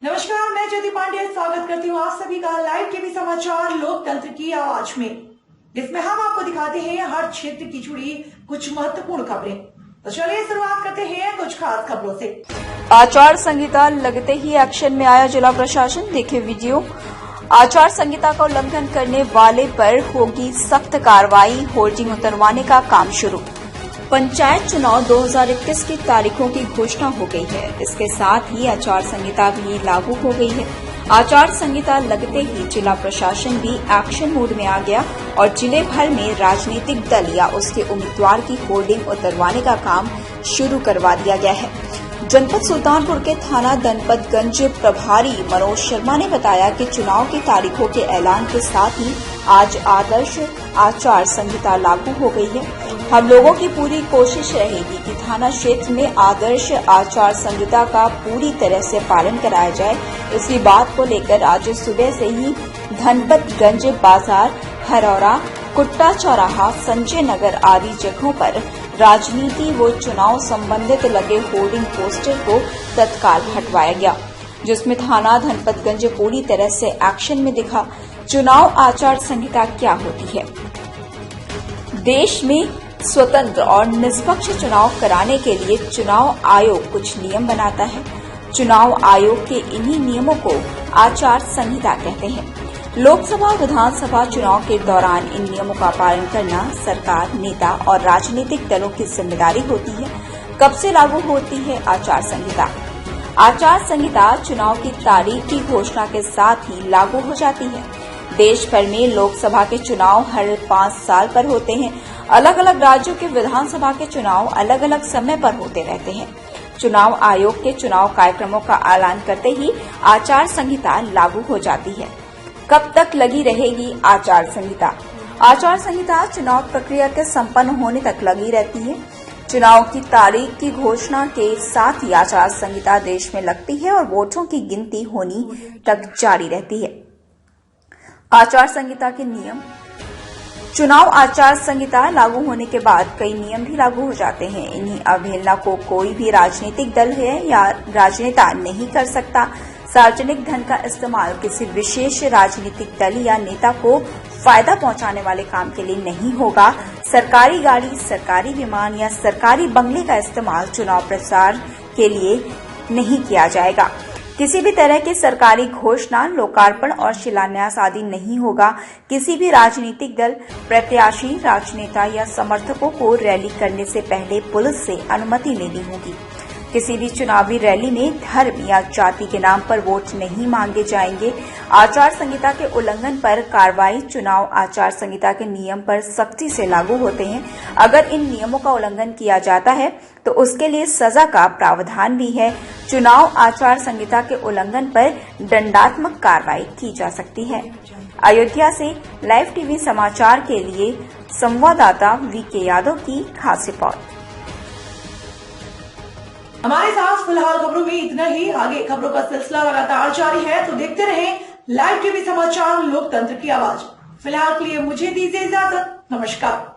नमस्कार, मैं ज्योति पांडे स्वागत करती हूँ आप सभी का लाइव टीवी समाचार लोकतंत्र की आवाज में, जिसमें हम आपको दिखाते हैं हर क्षेत्र की जुड़ी कुछ महत्वपूर्ण खबरें। तो चलिए शुरुआत करते हैं कुछ खास खबरों से। आचार संहिता लगते ही एक्शन में आया जिला प्रशासन, देखे वीडियो। आचार संहिता का उल्लंघन करने वाले पर होगी सख्त कार्रवाई, होर्डिंग उतरवाने का काम शुरू। पंचायत चुनाव 2021 की तारीखों की घोषणा हो गई है। इसके साथ ही आचार संहिता भी लागू हो गई है। आचार संहिता लगते ही जिला प्रशासन भी एक्शन मोड में आ गया और जिले भर में राजनीतिक दल या उसके उम्मीदवार की होर्डिंग उतरवाने का काम शुरू करवा दिया गया है। जनपद सुल्तानपुर के थाना दनपतगंज प्रभारी मनोज शर्मा ने बताया कि चुनाव की तारीखों के ऐलान के साथ ही आज आदर्श आचार संहिता लागू हो गई है। हम लोगों की पूरी कोशिश रहेगी कि थाना क्षेत्र में आदर्श आचार संहिता का पूरी तरह से पालन कराया जाए। इसी बात को लेकर आज सुबह से ही धनपतगंज बाजार, हरौरा, कुट्टा चौराहा, संजय नगर आदि जगहों पर राजनीति व चुनाव संबंधित लगे होर्डिंग पोस्टर को तत्काल हटवाया गया, जिसमें थाना धनपतगंज पूरी तरह से एक्शन में दिखा। चुनाव आचार संहिता क्या होती है? देश में स्वतंत्र और निष्पक्ष चुनाव कराने के लिए चुनाव आयोग कुछ नियम बनाता है। चुनाव आयोग के इन्हीं नियमों को आचार संहिता कहते हैं। लोकसभा विधानसभा चुनाव के दौरान इन नियमों का पालन करना सरकार, नेता और राजनीतिक दलों की जिम्मेदारी होती है। कब से लागू होती है आचार संहिता? आचार संहिता चुनाव की तारीख की घोषणा के साथ ही लागू हो जाती है। देश भर में लोकसभा के चुनाव हर 5 साल पर होते हैं। अलग अलग राज्यों के विधानसभा के चुनाव अलग अलग समय पर होते रहते हैं। चुनाव आयोग के चुनाव कार्यक्रमों का ऐलान करते ही आचार संहिता लागू हो जाती है। कब तक लगी रहेगी आचार संहिता? आचार संहिता चुनाव प्रक्रिया के संपन्न होने तक लगी रहती है। चुनाव की तारीख की घोषणा के साथ ही आचार संहिता देश में लगती है और वोटों की गिनती होनी तक जारी रहती है। आचार संहिता के नियम। चुनाव आचार संहिता लागू होने के बाद कई नियम भी लागू हो जाते हैं। इन्हीं अवहेलना को कोई भी राजनीतिक दल है या राजनेता नहीं कर सकता। सार्वजनिक धन का इस्तेमाल किसी विशेष राजनीतिक दल या नेता को फायदा पहुंचाने वाले काम के लिए नहीं होगा। सरकारी गाड़ी, सरकारी विमान या सरकारी बंगले का इस्तेमाल चुनाव प्रचार के लिए नहीं किया जाएगा। किसी भी तरह की सरकारी घोषणा, लोकार्पण और शिलान्यास आदि नहीं होगा। किसी भी राजनीतिक दल, प्रत्याशी, राजनेता या समर्थकों को रैली करने से पहले पुलिस से अनुमति लेनी होगी। किसी भी चुनावी रैली में धर्म या जाति के नाम पर वोट नहीं मांगे जाएंगे। आचार संहिता के उल्लंघन पर कार्रवाई। चुनाव आचार संहिता के नियम पर सख्ती से लागू होते हैं। अगर इन नियमों का उल्लंघन किया जाता है तो उसके लिए सजा का प्रावधान भी है। चुनाव आचार संहिता के उल्लंघन पर दंडात्मक कार्रवाई की जा सकती है। अयोध्या से लाइव टीवी समाचार के लिए संवाददाता वीके यादव की खास रिपोर्ट। हमारे साथ फिलहाल खबरों में इतना ही। आगे खबरों का सिलसिला लगातार जारी है, तो देखते रहें लाइव टीवी समाचार लोकतंत्र की आवाज। फिलहाल के लिए मुझे दीजिए इजाजत। नमस्कार।